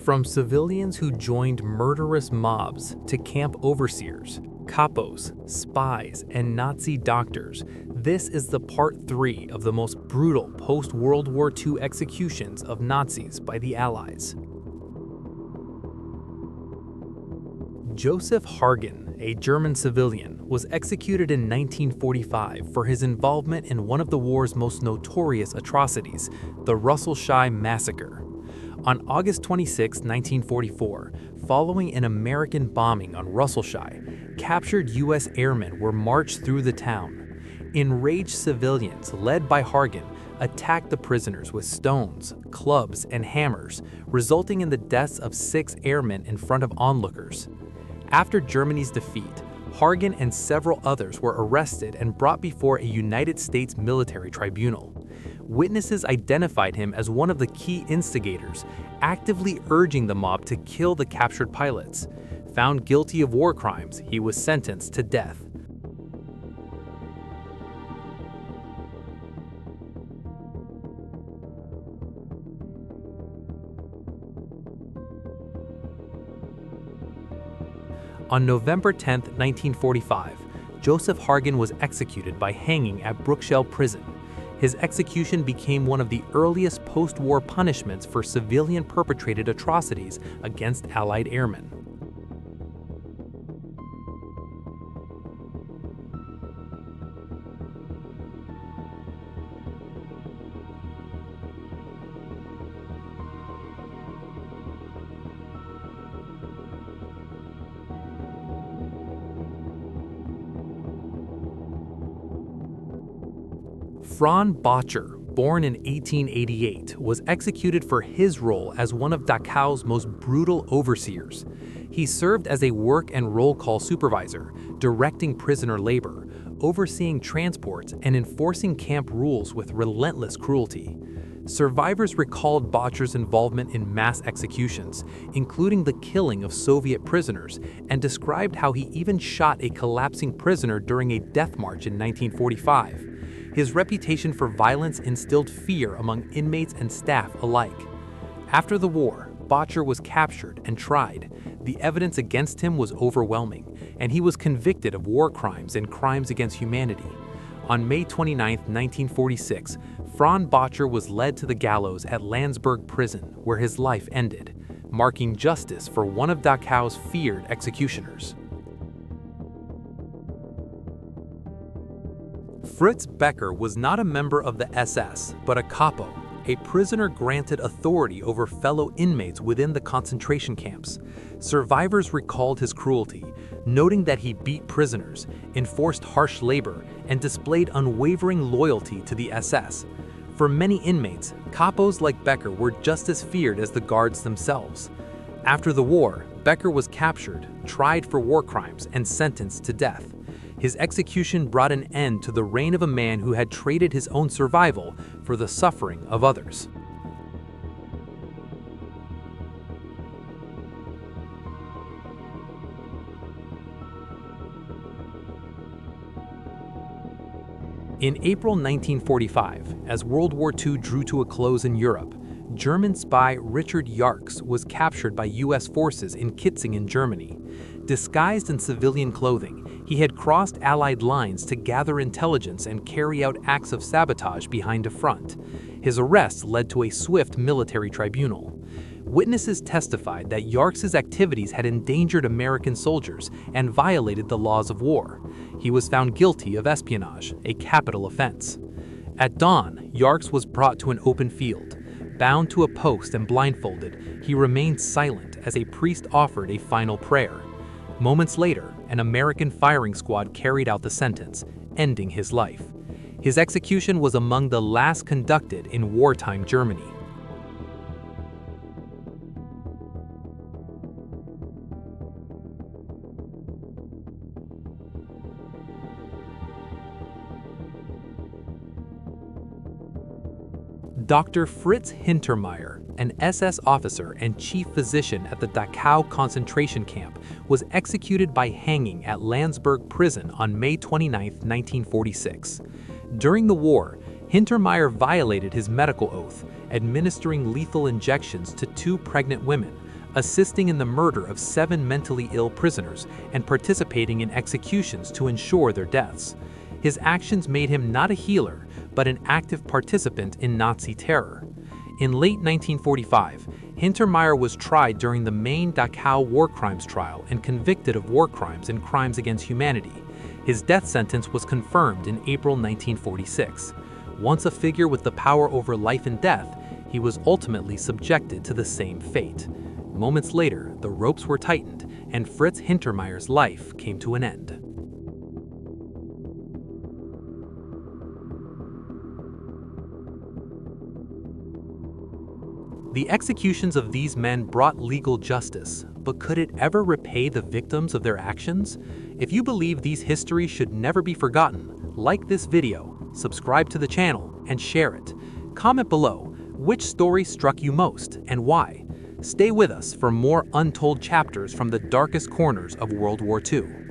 From civilians who joined murderous mobs to camp overseers, capos, spies, and Nazi doctors, this is the part 3 of the most brutal post-World War II executions of Nazis by the Allies. Joseph Hargen, a German civilian, was executed in 1945 for his involvement in one of the war's most notorious atrocities, the Russelsheim massacre. On August 26, 1944, following an American bombing on Russelsheim, captured U.S. airmen were marched through the town. Enraged civilians, led by Hargen, attacked the prisoners with stones, clubs, and hammers, resulting in the deaths of 6 airmen in front of onlookers. After Germany's defeat, Hargen and several others were arrested and brought before a United States military tribunal. Witnesses identified him as one of the key instigators, actively urging the mob to kill the captured pilots. Found guilty of war crimes, he was sentenced to death. On November 10, 1945, Joseph Hargen was executed by hanging at Bruchsal Prison. His execution became one of the earliest post-war punishments for civilian-perpetrated atrocities against Allied airmen. Fran Bacher, born in 1888, was executed for his role as one of Dachau's most brutal overseers. He served as a work and roll call supervisor, directing prisoner labor, overseeing transports, and enforcing camp rules with relentless cruelty. Survivors recalled Bacher's involvement in mass executions, including the killing of Soviet prisoners, and described how he even shot a collapsing prisoner during a death march in 1945. His reputation for violence instilled fear among inmates and staff alike. After the war, Bacher was captured and tried. The evidence against him was overwhelming, and he was convicted of war crimes and crimes against humanity. On May 29, 1946, Fran Bacher was led to the gallows at Landsberg prison, where his life ended, marking justice for one of Dachau's feared executioners. Fritz Becker was not a member of the SS, but a capo, a prisoner granted authority over fellow inmates within the concentration camps. Survivors recalled his cruelty, noting that he beat prisoners, enforced harsh labor, and displayed unwavering loyalty to the SS. For many inmates, capos like Becker were just as feared as the guards themselves. After the war, Becker was captured, tried for war crimes, and sentenced to death. His execution brought an end to the reign of a man who had traded his own survival for the suffering of others. In April 1945, as World War II drew to a close in Europe, German spy Richard Jarks was captured by U.S. forces in Kitzingen, Germany. Disguised in civilian clothing, he had crossed Allied lines to gather intelligence and carry out acts of sabotage behind a front. His arrest led to a swift military tribunal. Witnesses testified that Jarks' activities had endangered American soldiers and violated the laws of war. He was found guilty of espionage, a capital offense. At dawn, Jarks was brought to an open field. Bound to a post and blindfolded, he remained silent as a priest offered a final prayer. Moments later, an American firing squad carried out the sentence, ending his life. His execution was among the last conducted in wartime Germany. Dr. Fritz Hintermeer, an SS officer and chief physician at the Dachau concentration camp, was executed by hanging at Landsberg prison on May 29, 1946. During the war, Hintermeer violated his medical oath, administering lethal injections to 2 pregnant women, assisting in the murder of 7 mentally ill prisoners and participating in executions to ensure their deaths. His actions made him not a healer, but an active participant in Nazi terror. In late 1945, Hintermeer was tried during the main Dachau war crimes trial and convicted of war crimes and crimes against humanity. His death sentence was confirmed in April 1946. Once a figure with the power over life and death, he was ultimately subjected to the same fate. Moments later, the ropes were tightened, and Fritz Hintermeer's life came to an end. The executions of these men brought legal justice, but could it ever repay the victims of their actions? If you believe these histories should never be forgotten, like this video, subscribe to the channel, and share it. Comment below which story struck you most and why. Stay with us for more untold chapters from the darkest corners of World War II.